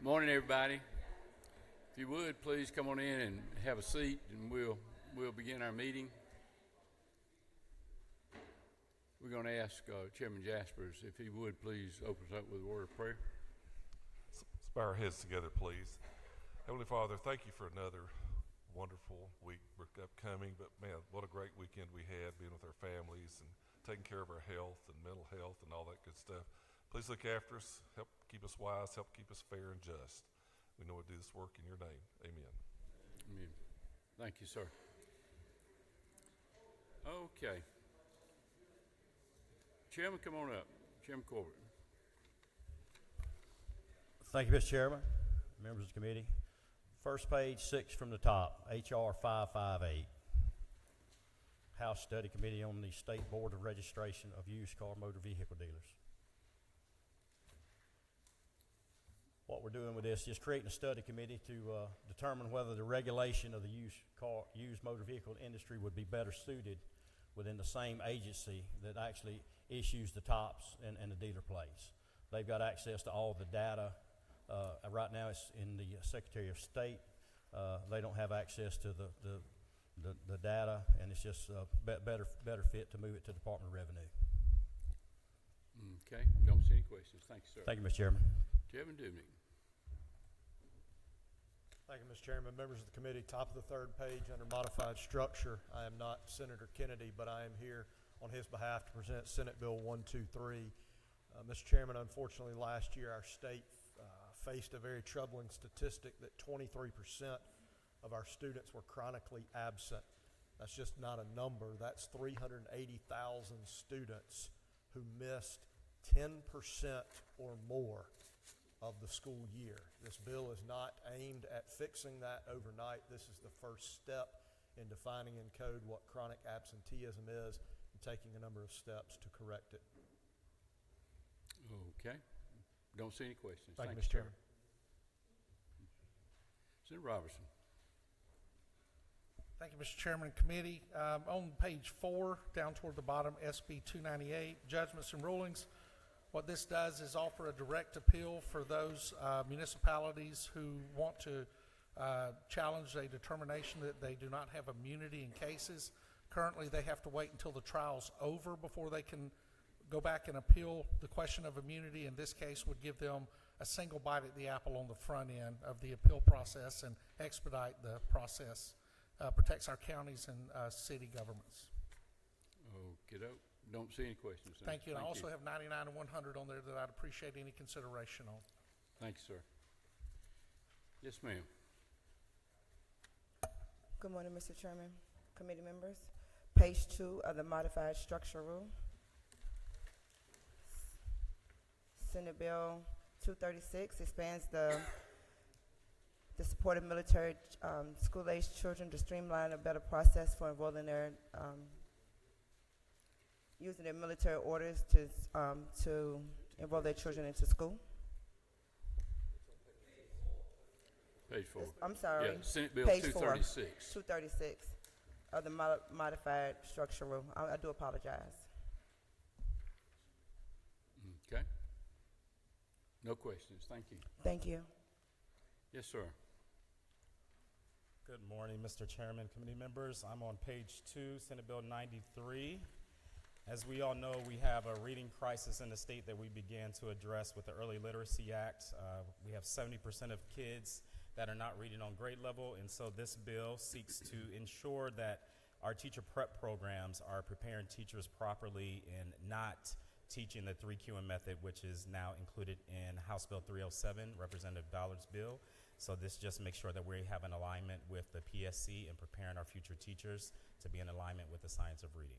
Morning, everybody. If you would, please come on in and have a seat, and we'll begin our meeting. We're going to ask Chairman Jaspers if he would please open us up with a word of prayer. Let's bow our heads together, please. Heavenly Father, thank you for another wonderful week upcoming. But man, what a great weekend we had, being with our families and taking care of our health and mental health and all that good stuff. Please look after us, help keep us wise, help keep us fair and just. We know we do this work in your name. Amen. Amen. Thank you, sir. Okay. Chairman, come on up. Chairman Corbett. Thank you, Mr. Chairman, members of the committee. First page, 6 from the top, H.R. 558. House Study Committee on the State Board of Registration of Used Car Motor Vehicle Dealers. What we're doing with this is creating a study committee to determine whether the regulation of the used motor vehicle industry would be better suited within the same agency that actually issues the tops and the dealer plates. They've got access to all the data. Right now it's in the Secretary of State. They don't have access to the data, and it's just better fit to move it to the Department of Revenue. Okay. Don't see any questions. Thank you, sir. Thank you, Mr. Chairman. Chairman Dubnik. Thank you, Mr. Chairman. Members of the committee, top of the third page under modified structure. I am not Senator Kennedy, but I am here on his behalf to present Senate Bill 123. Mr. Chairman, unfortunately last year our state faced a very troubling statistic that 23% of our students were chronically absent. That's just not a number. That's 380,000 students who missed 10% or more of the school year. This bill is not aimed at fixing that overnight. This is the first step in defining in code what chronic absenteeism is and taking a number of steps to correct it. Okay. Don't see any questions. Thank you, Mr. Chairman. Senator Robertson. Thank you, Mr. Chairman and committee. On page 4, down toward the bottom, SB 298, judgments and rulings. What this does is offer a direct appeal for those municipalities who want to challenge a determination that they do not have immunity in cases. Currently, they have to wait until the trial's over before they can go back and appeal the question of immunity. In this case, would give them a single bite at the apple on the front end of the appeal process and expedite the process. Protects our counties and city governments. Okey-doke. Don't see any questions. Thank you. And I also have 99 and 100 on there that I'd appreciate any consideration on. Thank you, sir. Yes, ma'am. Good morning, Mr. Chairman, committee members. Page 2 of the modified structure rule. Senate Bill 236 expands the support of military school-aged children to streamline a better process for enrolling their using their military orders to enroll their children into school. Page 4. I'm sorry. Yeah, Senate Bill Page 236. 236 of the modified structure rule. I do apologize. Okay. No questions. Thank you. Thank you. Yes, sir. Good morning, Mr. Chairman, committee members. I'm on page 2, Senate Bill 93. As we all know, we have a reading crisis in the state that we began to address with the Early Literacy Act. We have 70% of kids that are not reading on grade level, and so this bill seeks to ensure that our teacher prep programs are preparing teachers properly and not teaching the 3QM method, which is now included in House Bill 307, Representative Dollard's bill. So this just makes sure that we have an alignment with the PSC and preparing our future teachers to be in alignment with the science of reading.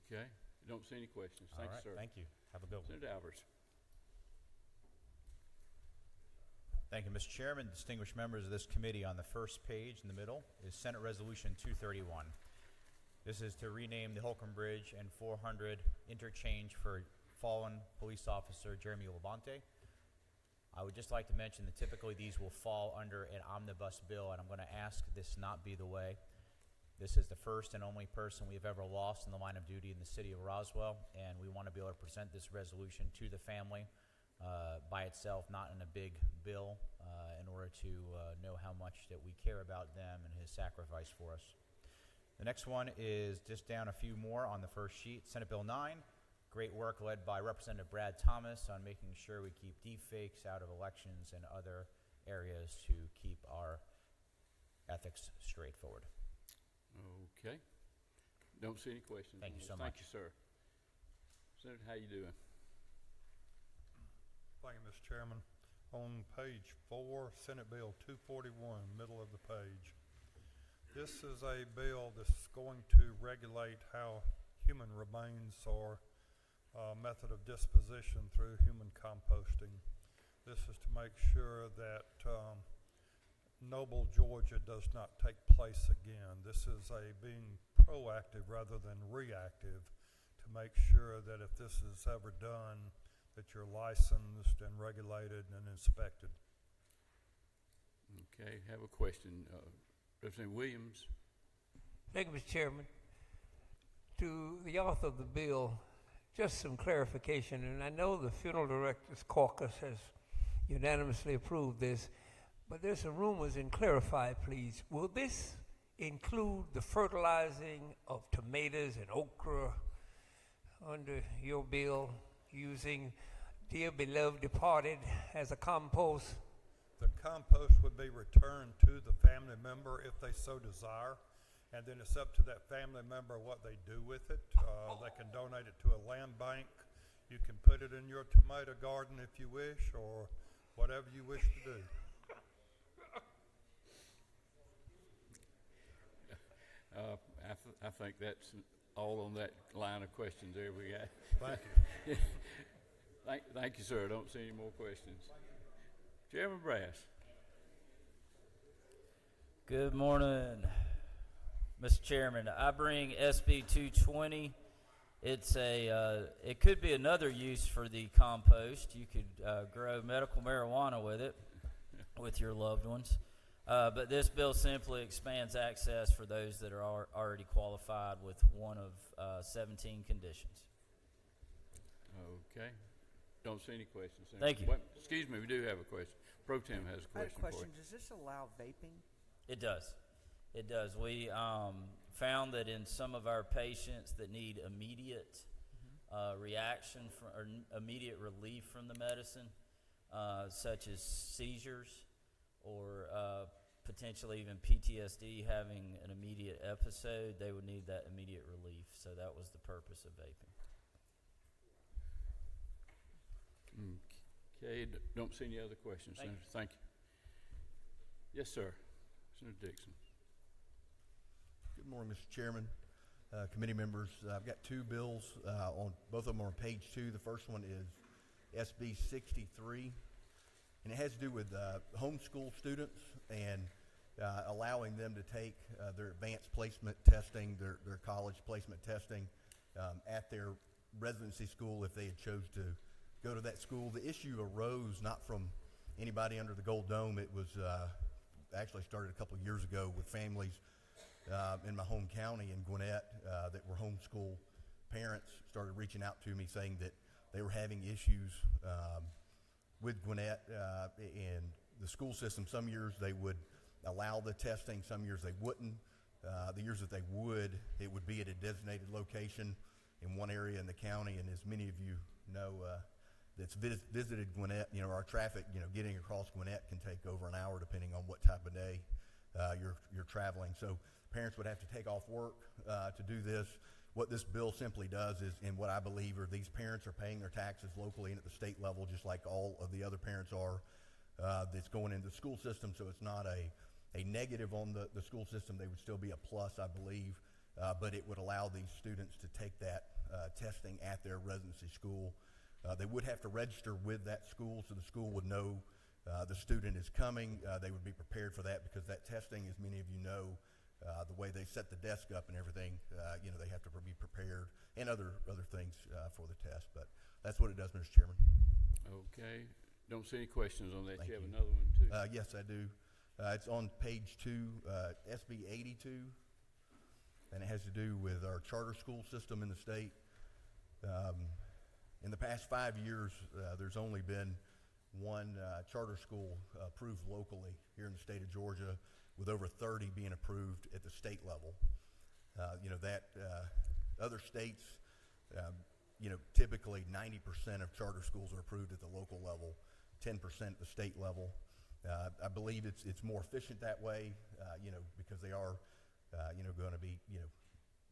Okay. Don't see any questions. Thank you, sir. Thank you. Have a good one. Senator Albers. Thank you, Mr. Chairman. Distinguished members of this committee, on the first page in the middle is Senate Resolution 231. This is to rename the Holcomb Bridge and 400 interchange for fallen police officer Jeremy Labonte. I would just like to mention that typically these will fall under an omnibus bill, and I'm going to ask this not be the way. This is the first and only person we've ever lost in the line of duty in the city of Roswell, and we want to be able to present this resolution to the family by itself, not in a big bill, in order to know how much that we care about them and his sacrifice for us. The next one is just down a few more on the first sheet, Senate Bill 9. Great work led by Representative Brad Thomas on making sure we keep deepfakes out of elections and other areas to keep our ethics straightforward. Okay. Don't see any questions. Thank on you this. so Thank much. you, sir. Senator, how you doing? Thank you, Mr. Chairman. On page 4, Senate Bill 241, middle of the page. This is a bill that's going to regulate how human remains are a method of disposition through human composting. This is to make sure that Noble, Georgia does not take place again. This is a being proactive rather than reactive to make sure that if this is ever done, that you're licensed and regulated and inspected. Okay, have a question. Representative Williams. Thank you, Mr. Chairman. To the author of the bill, just some clarification, and I know the Funeral Directors Caucus has unanimously approved this, but there's some rumors, and clarify, please. Will this include the fertilizing of tomatoes and okra under your bill, using dear beloved departed as a compost? The compost would be returned to the family member if they so desire, and then it's up to that family member what they do with it. They can donate it to a land bank. You can put it in your tomato garden if you wish, or whatever you wish to do. I think that's all on that line of questions there we got. Thank you. Thank you, sir. I don't see any more questions. Chairman Brass. Good morning, Mr. Chairman. I bring SB 220. It's it could be another use for the compost. You could grow medical marijuana with it, with your loved ones. But this bill simply expands access for those that are already qualified with one of 17 conditions. Okay. Don't see any questions. Thank you. Well, excuse me, we do have a question. Pro Tem has a I have question a question. Does this allow vaping? It does. It does. We found that in some of our patients that need immediate reaction or immediate relief from the medicine, such as seizures or potentially even PTSD, having an immediate episode, they would need that immediate relief. So that was the purpose of vaping. Okay, don't see any other questions, Thank Senator. Thank you. Yes, sir. Senator Dixon. Good morning, Mr. Chairman, committee members. I've got two bills. On both of them are on page 2. The first one is SB 63, and it has to do with homeschool students and allowing them to take their advanced placement testing, their college placement testing at their residency school if they had chose to go to that school. The issue arose not from anybody under the Gold Dome. It was actually started a couple of years ago with families in my home county in Gwinnett that were homeschool parents started reaching out to me saying that they were having issues with Gwinnett and the school system. Some years they would allow the testing, some years they wouldn't. The years that they would, it would be at a designated location in one area in the county, and as many of you know, that's visited Gwinnett, our traffic, getting across Gwinnett can take over an hour depending on what type of day you're traveling. So parents would have to take off work to do this. What this bill simply does is, and what I believe are, these parents are paying their taxes locally and at the state level just like all of the other parents are that's going into the school system, so it's not a negative on the school system. They would still be a plus, I believe, but it would allow these students to take that testing at their residency school. They would have to register with that school, so the school would know the student is coming. They would be prepared for that because that testing, as many of you know, the way they set the desk up and everything, they have to be prepared and other things for the test. But that's what it does, Mr. Chairman. Okay. Don't see any questions on that. Thank You have you. another one, too? Yes, I do. It's on page 2, SB 82, and it has to do with our charter school system in the state. In the past 5 years, there's only been one charter school approved locally here in the state of Georgia, with over 30 being approved at the state level. Other states, typically 90% of charter schools are approved at the local level, 10% at the state level. I believe it's more efficient that way, because they are, going to be,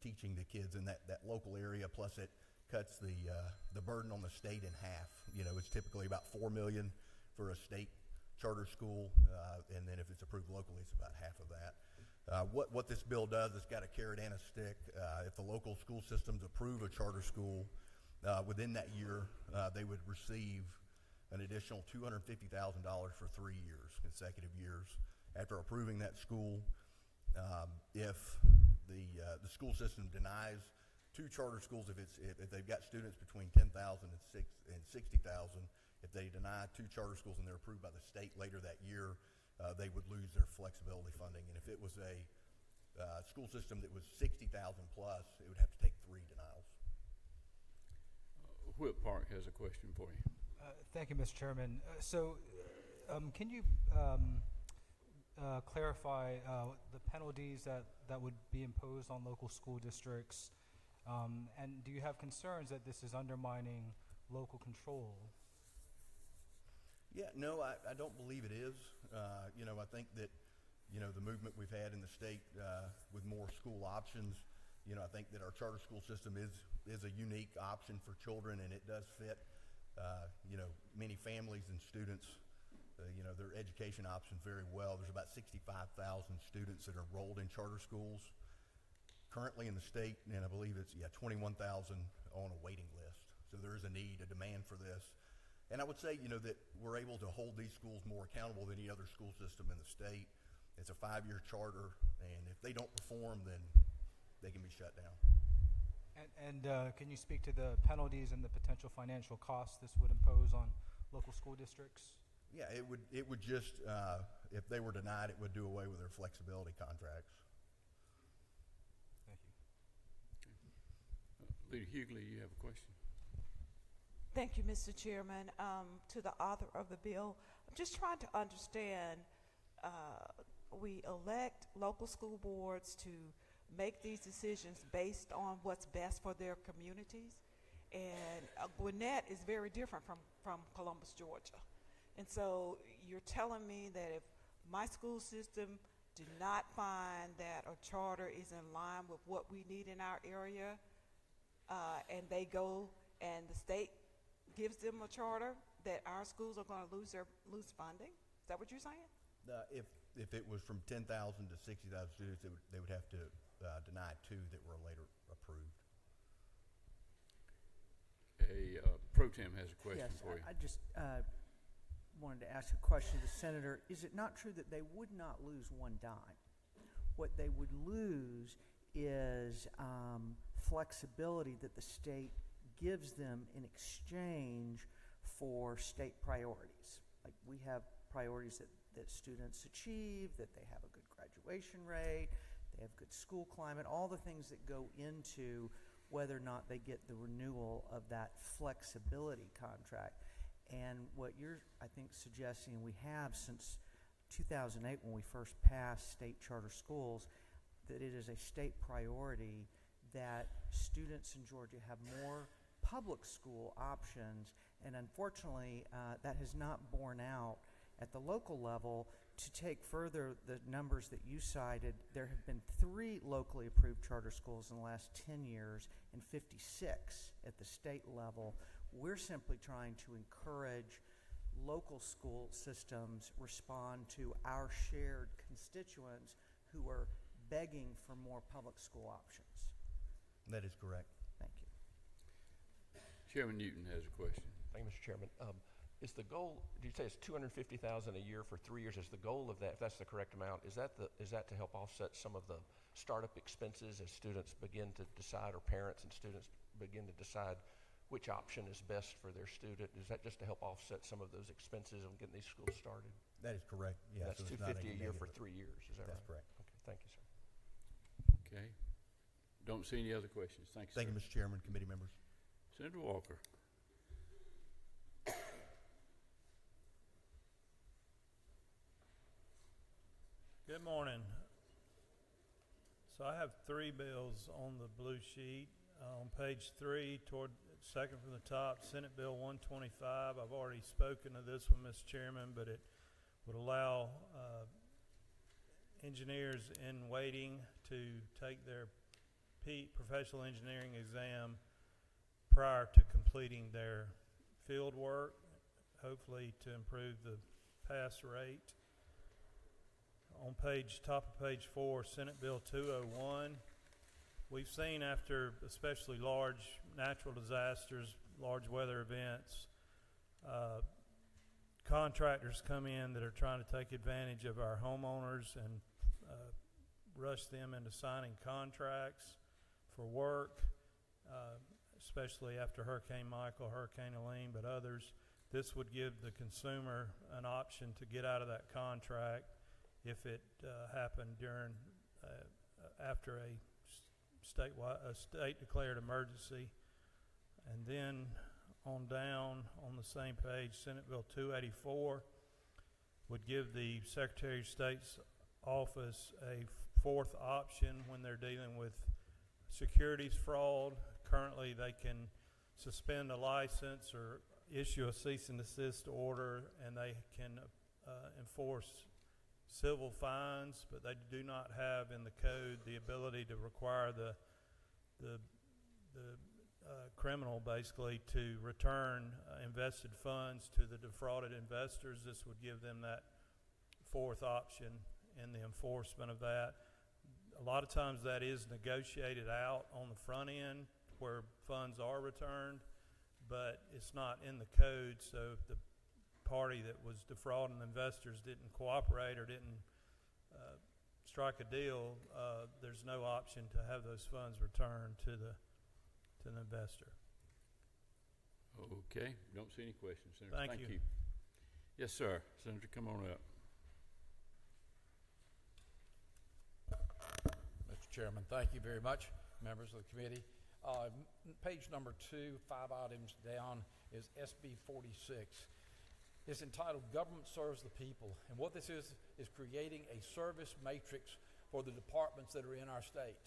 teaching the kids in that local area. Plus, it cuts the burden on the state in half. It's typically about $4 million for a state charter school, and then if it's approved locally, it's about half of that. What this bill does, it's got a carrot and a stick. If the local school systems approve a charter school within that year, they would receive an additional $250,000 for 3 years, consecutive years. After approving that school, if the school system denies two charter schools, if they've got students between 10,000 and 60,000, if they deny two charter schools and they're approved by the state later that year, they would lose their flexibility funding. And if it was a school system that was 60,000 plus, it would have to take 3 denials. Whip Park has a question for you. Thank you, Mr. Chairman. Can you clarify the penalties that would be imposed on local school districts? And do you have concerns that this is undermining local control? Yeah, no, I don't believe it is. I think that, the movement we've had in the state with more school options, I think that our charter school system is a unique option for children, and it does fit, many families and students, their education options very well. There's about 65,000 students that are enrolled in charter schools currently in the state, and I believe it's 21,000 on a waiting list. So there is a need, a demand for this. And I would say, that we're able to hold these schools more accountable than any other school system in the state. It's a 5-year charter, and if they don't perform, then they can be shut down. And can you speak to the penalties and the potential financial costs this would impose on local school districts? Yeah, it would just, if they were denied, it would do away with their flexibility contracts. Thank you. Leader Hughley, you have a question? Thank you, Mr. Chairman. To the author of the bill, I'm just trying to understand, we elect local school boards to make these decisions based on what's best for their communities. And Gwinnett is very different from Columbus, Georgia. And so you're telling me that if my school system did not find that a charter is in line with what we need in our area, and they go and the state gives them a charter, that our schools are going to lose funding? Is that what you're saying? If it was from 10,000 to 60,000 students, they would have to deny 2 that were later approved. Pro Tem has a question for you. I just wanted to ask a question to the senator. Is it not true that they would not lose one dime? What they would lose is flexibility that the state gives them in exchange for state priorities. Like, we have priorities that students achieve, that they have a good graduation rate, they have good school climate, all the things that go into whether or not they get the renewal of that flexibility contract. And what you're, I think, suggesting, we have since 2008 when we first passed state charter schools, that it is a state priority that students in Georgia have more public school options, and unfortunately that has not borne out at the local level. To take further the numbers that you cited, there have been 3 locally approved charter schools in the last 10 years and 56 at the state level. We're simply trying to encourage local school systems respond to our shared constituents who are begging for more public school options. That is correct. Thank you. Chairman Newton has a question. Thank you, Mr. Chairman. Is the goal, did you say it's $250,000 a year for 3 years? Is the goal of that, if that's the correct amount, is that to help offset some of the startup expenses as students begin to decide, or parents and students begin to decide which option is best for their student? Is that just to help offset some of those expenses of getting these schools started? That is correct. Yeah, That's so it's not $250 a year for negative. 3 years, is that right? That's correct. Okay, thank you, sir. Okay. Don't see any other questions. Thank you, Thank sir. you, Mr. Chairman, committee members. Senator Walker. So I have three bills on the blue sheet. On page 3, toward second from the top, Senate Bill 125. I've already spoken of this one, Mr. Chairman, but it would allow engineers in waiting to take their professional engineering exam prior to completing their field work, hopefully to improve the pass rate. On top of page 4, Senate Bill 201. We've seen after especially large natural disasters, large weather events, contractors come in that are trying to take advantage of our homeowners and rush them into signing contracts for work, especially after Hurricane Michael, Hurricane Helene, but others. This would give the consumer an option to get out of that contract if it happened during after a state declared emergency. And then on down on the same page, Senate Bill 284 would give the Secretary of State's office a fourth option when they're dealing with securities fraud. Currently, they can suspend a license or issue a cease and desist order, and they can enforce civil fines, but they do not have in the code the ability to require the criminal basically to return invested funds to the defrauded investors. This would give them that fourth option in the enforcement of that. A lot of times that is negotiated out on the front end where funds are returned, but it's not in the code, so if the party that was defrauding investors didn't cooperate or didn't strike a deal, there's no option to have those funds returned to the investor. Okay, don't see any questions, Senator. Thank you. Yes, sir. Senator, come on up. Mr. Chairman, thank you very much, members of the committee. Page number 2, 5 items down, is SB 46. It's entitled Government Serves the People, and what this is creating a service matrix for the departments that are in our state.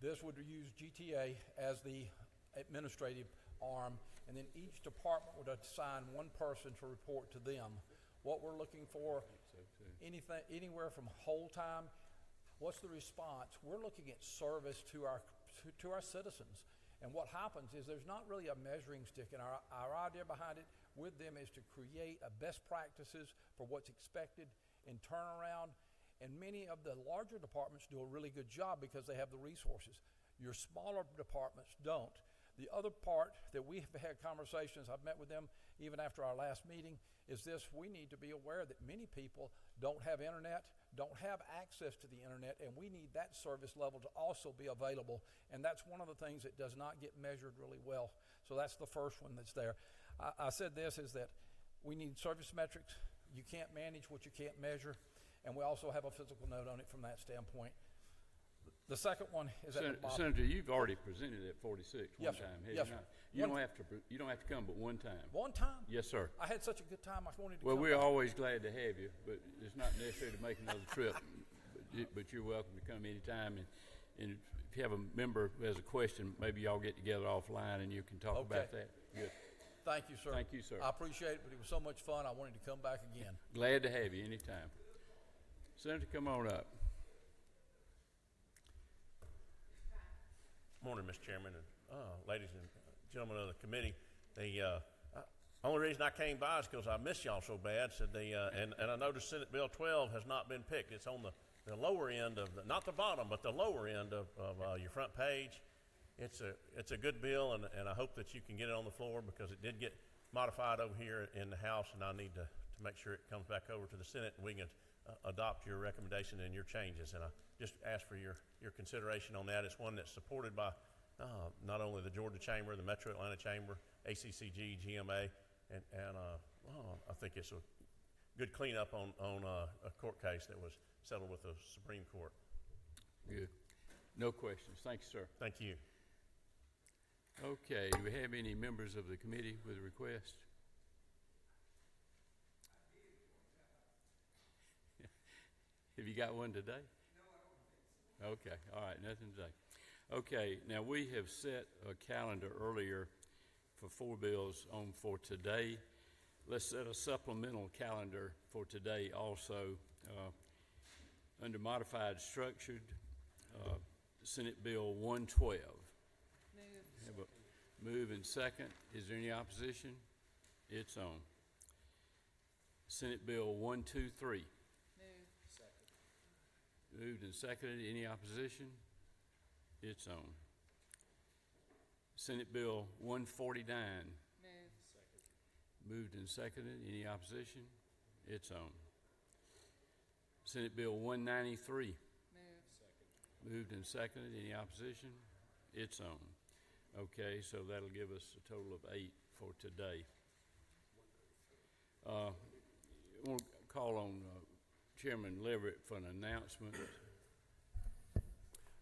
This would use GTA as the administrative arm, and then each department would assign one person to report to them. What we're looking for, anything, anywhere from whole time. What's the response? We're looking at service to our citizens. And what happens is there's not really a measuring stick, and our idea behind it with them is to create a best practices for what's expected in turnaround. And many of the larger departments do a really good job because they have the resources. Your smaller departments don't. The other part that we have had conversations, I've met with them even after our last meeting, is this: we need to be aware that many people don't have internet, don't have access to the internet, and we need that service level to also be available. And that's one of the things that does not get measured really well. So that's the first one that's there. I said this is that we need service metrics. You can't manage what you can't measure. And we also have a physical note on it from that standpoint. The second one is at the bottom. Senator, you've already presented at 46 one Yes, sir. time. Yes, sir. You don't have to come but one time. One time? Yes, sir. I had such a good time, I wanted to Well, come we're back. always glad to have you, but it's not necessary to make another trip. But you're welcome to come anytime. And if you have a member who has a question, maybe y'all get together offline and you can talk about that. Good. Thank you, sir. Thank you, sir. I appreciate it, but it was so much fun, I wanted to come back again. Glad to have you anytime. Senator, come on up. Morning, Mr. Chairman, and ladies and gentlemen of the committee. The only reason I came by is because I missed y'all so bad. So and I noticed Senate Bill 12 has not been picked. It's on the lower end of not the bottom, but the lower end of your front page. It's a good bill, and I hope that you can get it on the floor because it did get modified over here in the House, and I need to make sure it comes back over to the Senate and we can adopt your recommendation and your changes. And I just ask for your consideration on that. It's one that's supported by not only the Georgia Chamber, the Metro Atlanta Chamber, ACCG, GMA, and I think it's a good cleanup on a court case that was settled with the Supreme Court. Good. No questions. Thank you, sir. Thank you. Okay. Do we have any members of the committee with a request? Have you got one today? Okay, all right, nothing to say. Okay, now we have set a calendar earlier for 4 bills on for today. Let's set a supplemental calendar for today also. Under modified structured, Senate Bill 112. Have a move and second. Is there any opposition? It's on. Senate Bill 123. Moved and seconded. Any opposition? It's on. Senate Bill 149. Moved and seconded. Any opposition? It's on. Senate Bill 193. Moved and seconded. Any opposition? It's on. Okay, so that'll give us a total of 8 for today. I want to call on Chairman Leverett for an announcement.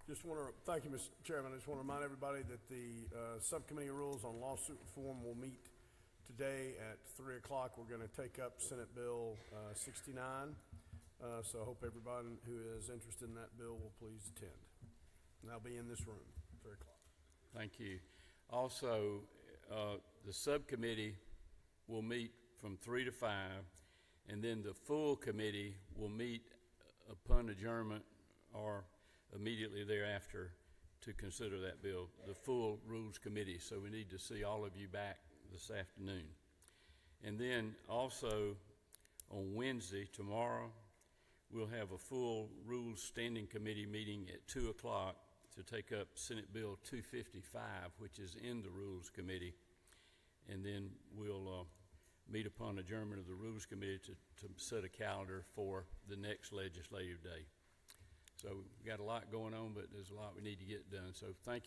Just want to thank you, Mr. Chairman. I just want to remind everybody that the Subcommittee of Rules on Lawsuit Reform will meet today at 3 o'clock. We're going to take up Senate Bill 69. So I hope everybody who is interested in that bill will please attend. And I'll be in this room at 3 o'clock. Thank you. Also, the subcommittee will meet from 3 to 5, and then the full committee will meet upon adjournment or immediately thereafter to consider that bill, the full Rules Committee. So we need to see all of you back this afternoon. And then also on Wednesday, tomorrow, we'll have a full Rules Standing Committee meeting at 2 o'clock to take up Senate Bill 255, which is in the Rules Committee. And then we'll meet upon adjournment of the Rules Committee to set a calendar for the next legislative day. So we've got a lot going on, but there's a lot we need to get done. So thank you.